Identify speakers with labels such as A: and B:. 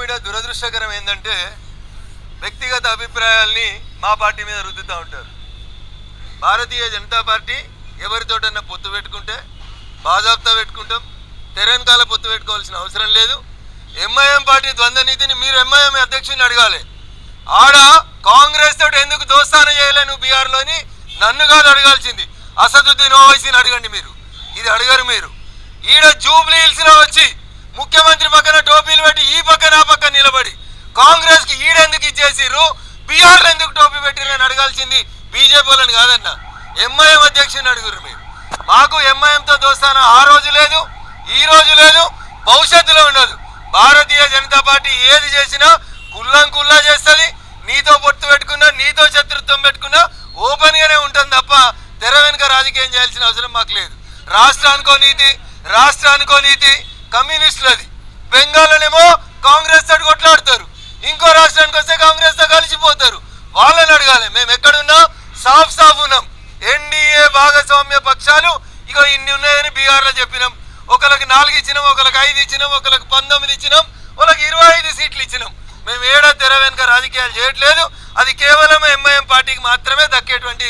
A: ఈడ దురదృష్టకరం ఏంటంటే వ్యక్తిగత అభిప్రాయాల్ని మా పార్టీ మీద రుద్దుతూ ఉంటారు. భారతీయ జనతా పార్టీ ఎవరితోటన్నా పొత్తు పెట్టుకుంటే బాజాబ్తా పెట్టుకుంటాం, తెరంగాణ పొత్తు పెట్టుకోవాల్సిన అవసరం లేదు. ఎంఐఎం పార్టీ ద్వంద్వ నీతిని మీరు ఎంఐఎం అధ్యక్షుడిని అడగాలి. ఆడ కాంగ్రెస్ తోటి ఎందుకు దోస్తాన చేయలే నువ్వు బీహార్లోని నన్ను కాదు అడగాల్సింది, అసదుద్దీన్ ఓవైసీని అడగండి. మీరు ఇది అడగరు. మీరు ఈడ జూబ్లీ హిల్స్లో వచ్చి ముఖ్యమంత్రి పక్కన టోపీలు పెట్టి ఈ పక్కన ఆ పక్కన నిలబడి కాంగ్రెస్కి ఈడెందుకు ఇచ్చేసిర్రు, బీహార్లో ఎందుకు టోపీ పెట్టిరని అడగాల్సింది బీజేపీ వాళ్ళని కాదన్న, ఎంఐఎం అధ్యక్షుని అడుగురు. మీరు మాకు ఎంఐఎంతో దోస్తాన ఆ రోజు లేదు, ఈ రోజు లేదు, భవిష్యత్తులో ఉండదు. భారతీయ జనతా పార్టీ ఏది చేసినా కుల్లా చేస్తుంది. నీతో పొత్తు పెట్టుకున్నా, నీతో శత్రుత్వం పెట్టుకున్నా ఓపెన్గానే ఉంటుంది తప్ప తెర వెనుక రాజకీయం చేయాల్సిన అవసరం మాకు లేదు. రాష్ట్రానికో నీతి కమ్యూనిస్టులది. బెంగాల్లోనేమో కాంగ్రెస్ తోటి కొట్లాడతారు, ఇంకో రాష్ట్రానికి వస్తే కాంగ్రెస్ తో కలిసిపోతారు. వాళ్ళని అడగాలి. మేము ఎక్కడున్నా సాఫ్ ఉన్నాం. ఎన్డీఏ భాగస్వామ్య పక్షాలు ఇక ఇన్ని ఉన్నాయని బీహార్లో చెప్పినాం. ఒకరికి 4 ఇచ్చినాం, ఒకరికి 5 ఇచ్చినాం, ఒకరికి 19 ఇచ్చినాం, ఒకరికి 25 సీట్లు ఇచ్చినాం. మేము ఏడా తెర వెనుక రాజకీయాలు చేయట్లేదు. అది కేవలం ఎంఐఎం పార్టీకి మాత్రమే దక్కేటువంటి